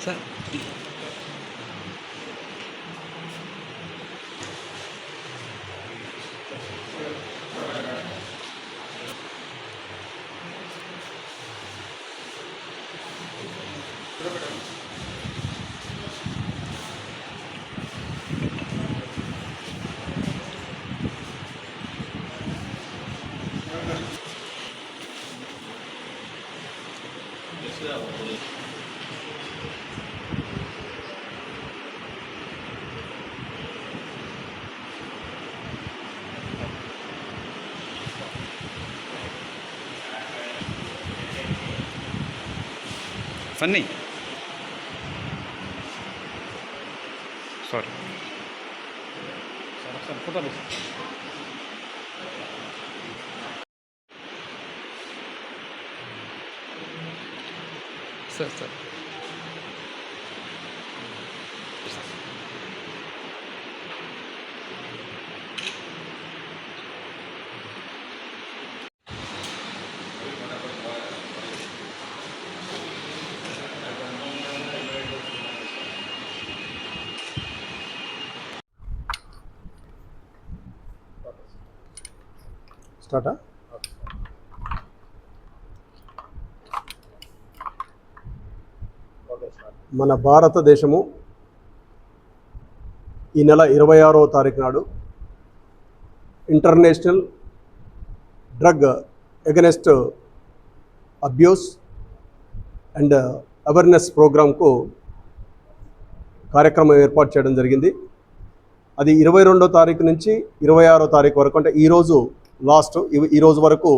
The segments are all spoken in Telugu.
సార్ ఫన్నీ సారీ సార్ ఫోటోలు సార్ సార్ స్టార్టా మన భారతదేశము ఈ నెల 26వ తారీఖు నాడు international drug against abuse and awareness ప్రోగ్రాంకు కార్యక్రమం ఏర్పాటు చేయడం జరిగింది. అది 22వ తారీఖు నుంచి 26వ తారీఖు వరకు, అంటే ఈరోజు లాస్ట్, ఈరోజు వరకు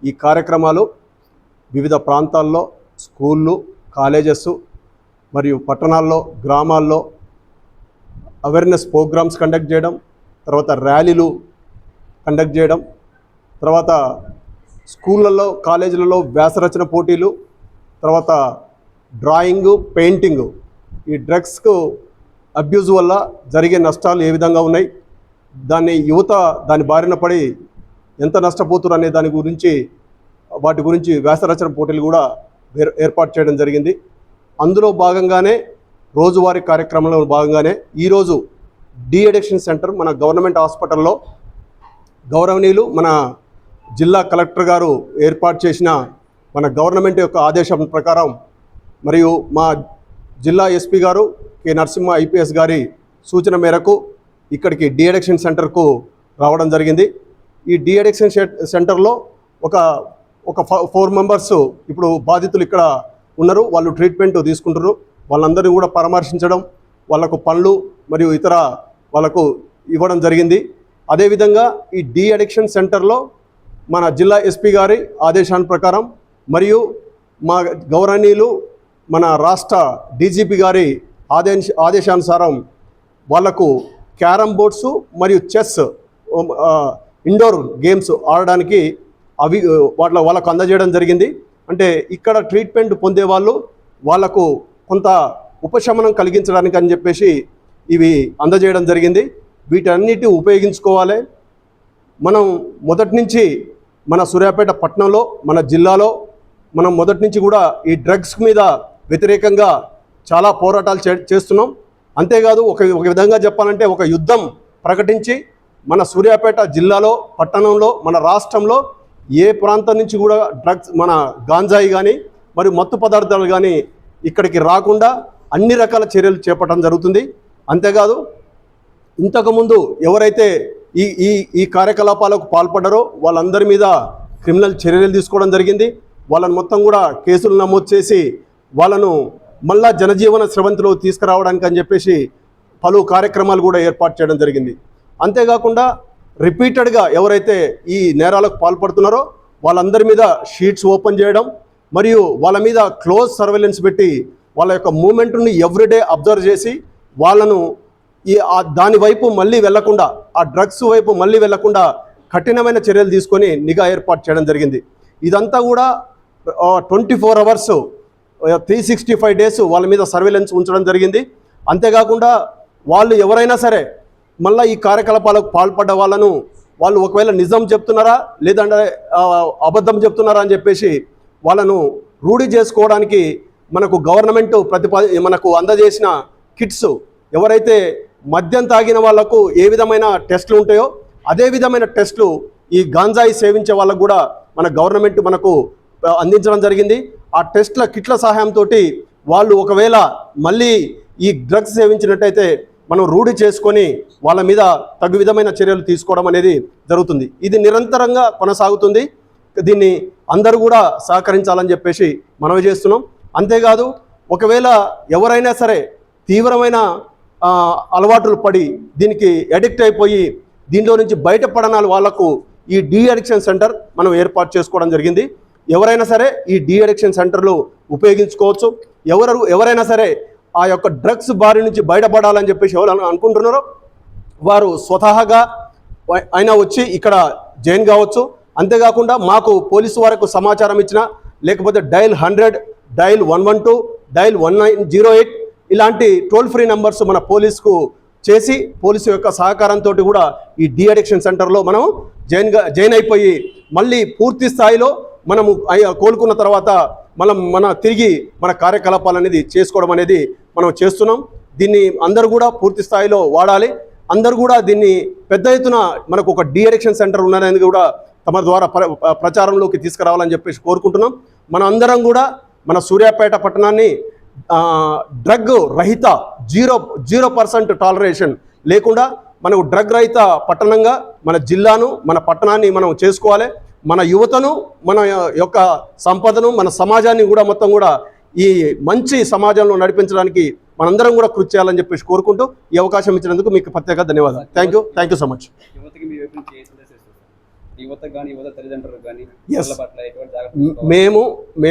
ఈ కార్యక్రమాలు వివిధ ప్రాంతాల్లో స్కూళ్ళు, కాలేజెస్ మరియు పట్టణాల్లో, గ్రామాల్లో అవేర్నెస్ ప్రోగ్రామ్స్ కండక్ట్ చేయడం, తర్వాత ర్యాలీలు కండక్ట్ చేయడం, తర్వాత స్కూళ్ళల్లో, కాలేజీలలో వ్యాసరచన పోటీలు, తర్వాత డ్రాయింగు, పెయింటింగు, ఈ డ్రగ్స్కు అబ్యూజ్ వల్ల జరిగే నష్టాలు ఏ విధంగా ఉన్నాయి, యువత దాని బారిన పడి ఎంత నష్టపోతున్నారు అనే వాటి గురించి వ్యాసరచన పోటీలు కూడా ఏర్పాటు చేయడం జరిగింది. అందులో భాగంగానే రోజువారీ కార్యక్రమంలో భాగంగానే ఈరోజు డి అడిక్షన్ సెంటర్ మన గవర్నమెంట్ హాస్పిటల్లో గౌరవనీయులు మన జిల్లా కలెక్టర్ గారు ఏర్పాటు చేసిన మన గవర్నమెంట్ యొక్క ఆదేశం ప్రకారం మరియు మా జిల్లా ఎస్పీ గారు కె నరసింహ ఐపీఎస్ గారి సూచన మేరకు ఇక్కడికి డి అడిక్షన్ సెంటర్కు రావడం జరిగింది. ఈ డి అడిక్షన్ సెంటర్లో ఒక 4 మెంబర్స్ ఇప్పుడు బాధితులు ఇక్కడ ఉన్నారు. వాళ్ళు ట్రీట్మెంట్ తీసుకుంటారు. వాళ్ళందరినీ కూడా పరామర్శించడం, వాళ్ళకు పనులు మరియు ఇతర వాళ్ళకు ఇవ్వడం జరిగింది. అదేవిధంగా ఈ డి అడిక్షన్ సెంటర్లో మన జిల్లా ఎస్పీ గారి ఆదేశాల ప్రకారం మరియు మా గౌరవనీయులు మన రాష్ట్ర డీజీపీ గారి ఆదేశానుసారం వాళ్లకు క్యారమ్ బోర్డ్స్ మరియు చెస్ ఇండోర్ గేమ్స్ ఆడడానికి వాళ్ళకు అందజేయడం జరిగింది. అంటే ఇక్కడ ట్రీట్మెంట్ పొందే వాళ్ళకు కొంత ఉపశమనం కలిగించడానికి అని చెప్పేసి ఇవి అందజేయడం జరిగింది. వీటన్నిటి ఉపయోగించుకోవాలి. మనం మొదటి నుంచి మన సూర్యాపేట పట్టణంలో, మన జిల్లాలో మనం మొదటి నుంచి కూడా ఈ డ్రగ్స్ మీద వ్యతిరేకంగా చాలా పోరాటాలు చేస్తున్నాం. అంతేకాదు ఒక విధంగా చెప్పాలంటే ఒక యుద్ధం ప్రకటించి మన సూర్యాపేట జిల్లాలో, పట్టణంలో, మన రాష్ట్రంలో ఏ ప్రాంతం నుంచి కూడా డ్రగ్స్, మన గాంజాయి కానీ మరియు మత్తు పదార్థాలు కానీ ఇక్కడికి రాకుండా అన్ని రకాల చర్యలు చేపట్టడం జరుగుతుంది. అంతేకాదు ఇంతకుముందు ఎవరైతే ఈ కార్యకలాపాలకు పాల్పడ్డారో వాళ్ళందరి మీద క్రిమినల్ చర్యలు తీసుకోవడం జరిగింది. వాళ్ళని మొత్తం కూడా కేసులు నమోదు చేసి వాళ్ళను మళ్ళా జనజీవన స్రవంతిలో తీసుకురావడానికి అని చెప్పేసి పలు కార్యక్రమాలు కూడా ఏర్పాటు చేయడం జరిగింది. అంతేకాకుండా రిపీటెడ్గా ఎవరైతే ఈ నేరాలకు పాల్పడుతున్నారో వాళ్ళందరి మీద షీట్స్ ఓపెన్ చేయడం మరియు వాళ్ళ మీద క్లోజ్ సర్వేలెన్స్ పెట్టి వాళ్ళ యొక్క మూమెంట్ని ఎవ్రీడే అబ్జర్వ్ చేసి వాళ్ళను దాని వైపు మళ్ళీ వెళ్లకుండా, ఆ డ్రగ్స్ వైపు మళ్ళీ వెళ్లకుండా కఠినమైన చర్యలు తీసుకొని నిఘా ఏర్పాటు చేయడం జరిగింది. ఇదంతా కూడా 24 hours 365 days వాళ్ళ మీద సర్వేలెన్స్ ఉంచడం జరిగింది. అంతేకాకుండా వాళ్ళు ఎవరైనా సరే మళ్ళీ ఈ కార్యకలాపాలకు పాల్పడ్డ వాళ్ళు ఒకవేళ నిజం చెప్తున్నారా లేదంటే అబద్ధం చెప్తున్నారా అని చెప్పేసి వాళ్ళను రూఢి చేసుకోవడానికి మనకు గవర్నమెంట్ మనకు అందజేసిన కిట్స్ ఎవరైతే మద్యం తాగిన వాళ్లకు ఏ విధమైన టెస్టులు ఉంటాయో అదే విధమైన టెస్టులు ఈ గాంజాయి సేవించే వాళ్ళకు కూడా మన గవర్నమెంట్ మనకు అందించడం జరిగింది. ఆ టెస్ట్ల కిట్ల సహాయంతో వాళ్ళు ఒకవేళ మళ్ళీ ఈ డ్రగ్స్ సేవించినట్టయితే మనం రూఢి చేసుకొని వాళ్ళ మీద తగు విధమైన చర్యలు తీసుకోవడం అనేది జరుగుతుంది. ఇది నిరంతరంగా కొనసాగుతుంది. దీన్ని అందరూ కూడా సహకరించాలని చెప్పేసి మనవి చేస్తున్నాం. అంతేకాదు ఒకవేళ ఎవరైనా సరే తీవ్రమైన అలవాట్లు పడి దీనికి అడిక్ట్ అయిపోయి దీంట్లో నుంచి బయటపడనాలి వాళ్లకు ఈ డీ అడిక్షన్ సెంటర్ మనం ఏర్పాటు చేసుకోవడం జరిగింది. ఎవరైనా సరే ఈ డీ అడిక్షన్ సెంటర్లు ఉపయోగించుకోవచ్చు. ఎవరైనా సరే ఆ యొక్క డ్రగ్స్ బారి నుంచి బయటపడాలని చెప్పేసి ఎవరు అనుకుంటున్నారో వారు స్వతహాగా అయినా వచ్చి ఇక్కడ జాయిన్ కావచ్చు. అంతేకాకుండా మాకు పోలీసు వారికి సమాచారం ఇచ్చినా లేకపోతే డైల్ 100, డైల్ 112, డైల్ 1908 ఇలాంటి టోల్ ఫ్రీ నెంబర్స్ మన పోలీసుకు చేసి పోలీసు యొక్క సహకారంతో కూడా ఈ డీ అడిక్షన్ సెంటర్లో మనం జాయిన్ అయిపోయి మళ్ళీ పూర్తి స్థాయిలో మనము కోలుకున్న తర్వాత మన తిరిగి మన కార్యకలాపాలు అనేది చేసుకోవడం అనేది మనం చేస్తున్నాం. దీన్ని అందరూ కూడా పూర్తి స్థాయిలో వాడాలి. అందరూ కూడా దీన్ని పెద్ద ఎత్తున మనకు ఒక డీ అడిక్షన్ సెంటర్ ఉన్నదని కూడా తమ ద్వారా ప్రచారంలోకి తీసుకురావాలని చెప్పేసి కోరుకుంటున్నాం. మన అందరం కూడా మన సూర్యాపేట పట్టణాన్ని డ్రగ్ రహిత 0% టాలరేషన్ లేకుండా మనకు డ్రగ్ రహిత పట్టణంగా మన జిల్లాను మన పట్టణాన్ని మనం చేసుకోవాలి. మన యువతను మన యొక్క సంపదను మన సమాజాన్ని కూడా మొత్తం కూడా ఈ మంచి సమాజంలో నడిపించడానికి మనందరం కూడా కృషి చేయాలని చెప్పేసి కోరుకుంటూ ఈ అవకాశం ఇచ్చినందుకు మీకు ప్రత్యేక ధన్యవాదాలు. Thank you so much.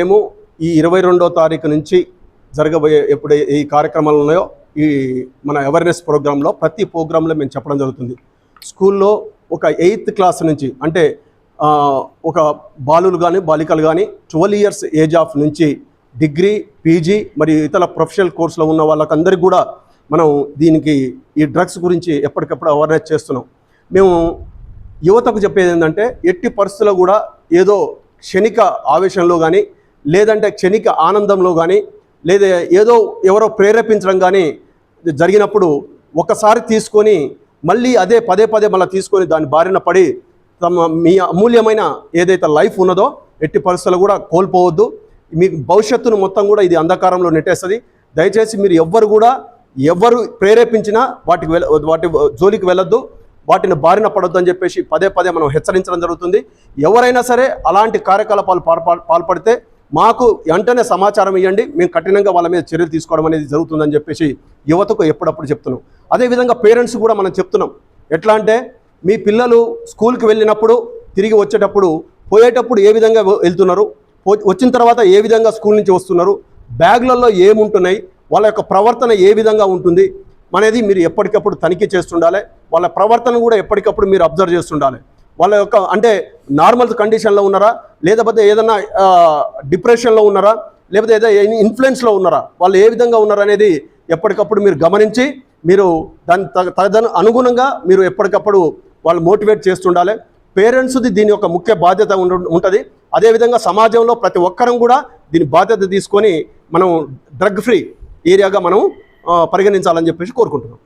మేము ఈ 22వ తారీఖు నుంచి జరగబోయే ఎప్పుడు ఈ కార్యక్రమాలు ఉన్నాయో ఈ మన అవేర్నెస్ ప్రోగ్రాంలో ప్రతి ప్రోగ్రాంలో మేము చెప్పడం జరుగుతుంది. స్కూల్లో ఒక 8th క్లాస్ నుంచి అంటే ఒక బాలులు కానీ బాలికలు కానీ 12 years ఏజ్ ఆఫ్ నుంచి డిగ్రీ, పీజీ మరియు ఇతర ప్రొఫెషనల్ కోర్సులో ఉన్న వాళ్ళకందరికీ కూడా మనం దీనికి ఈ డ్రగ్స్ గురించి ఎప్పటికప్పుడు అవేర్నెస్ చేస్తున్నాం. మేము యువతకు చెప్పేది ఏంటంటే ఎట్టి పరిస్థితుల్లో కూడా ఏదో క్షణిక ఆవేశంలో కానీ లేదంటే క్షణిక ఆనందంలో కానీ లేదా ఏదో ఎవరో ప్రేరేపించడం కానీ జరిగినప్పుడు ఒకసారి తీసుకొని మళ్ళీ అదే పదే మళ్ళీ తీసుకొని దాని బారిన పడి మీ అమూల్యమైన ఏదైతే లైఫ్ ఉన్నదో ఎట్టి పరిస్థితుల్లో కూడా కోల్పోవద్దు. మీకు భవిష్యత్తును మొత్తం కూడా ఇది అంధకారంలో నెట్టేస్తుంది. దయచేసి మీరు ఎవరు ప్రేరేపించినా వాటి జోలికి వెళ్ళొద్దు, వాటిని బారిన పడొద్దు అని చెప్పేసి పదే మనం హెచ్చరించడం జరుగుతుంది. ఎవరైనా సరే అలాంటి కార్యకలాపాలు పాల్పడితే మాకు వెంటనే సమాచారం ఇవ్వండి, మేము కఠినంగా వాళ్ళ మీద చర్యలు తీసుకోవడం అనేది జరుగుతుందని చెప్పేసి యువతకు ఎప్పుడప్పుడు చెప్తున్నాం. అదేవిధంగా పేరెంట్స్ కూడా మనం చెప్తున్నాం. ఎట్లా అంటే మీ పిల్లలు స్కూల్కి వెళ్ళినప్పుడు తిరిగి వచ్చేటప్పుడు పోయేటప్పుడు ఏ విధంగా వెళ్తున్నారు, వచ్చిన తర్వాత ఏ విధంగా స్కూల్ నుంచి వస్తున్నారు, బ్యాగ్లలో ఏముంటున్నాయి, వాళ్ళ యొక్క ప్రవర్తన ఏ విధంగా ఉంటుంది అనేది మీరు ఎప్పటికప్పుడు తనిఖీ చేస్తుండాలి. వాళ్ళ ప్రవర్తన కూడా ఎప్పటికప్పుడు మీరు అబ్జర్వ్ చేస్తుండాలి. వాళ్ళ యొక్క అంటే నార్మల్ కండిషన్లో ఉన్నారా లేకపోతే ఏదైనా డిప్రెషన్లో ఉన్నారా లేకపోతే ఏదైనా ఇన్ఫ్లుయెన్స్లో ఉన్నారా, వాళ్ళు ఏ విధంగా ఉన్నారా అనేది ఎప్పటికప్పుడు మీరు గమనించి మీరు దాని అనుగుణంగా మీరు ఎప్పటికప్పుడు వాళ్ళు మోటివేట్ చేస్తుండాలి. పేరెంట్స్ది దీని యొక్క ముఖ్య బాధ్యత ఉంటుంది. అదేవిధంగా సమాజంలో ప్రతి ఒక్కరం కూడా దీని బాధ్యత తీసుకొని మనం డ్రగ్ ఫ్రీ ఏరియాగా మనం పరిగణించాలని చెప్పేసి కోరుకుంటున్నాం.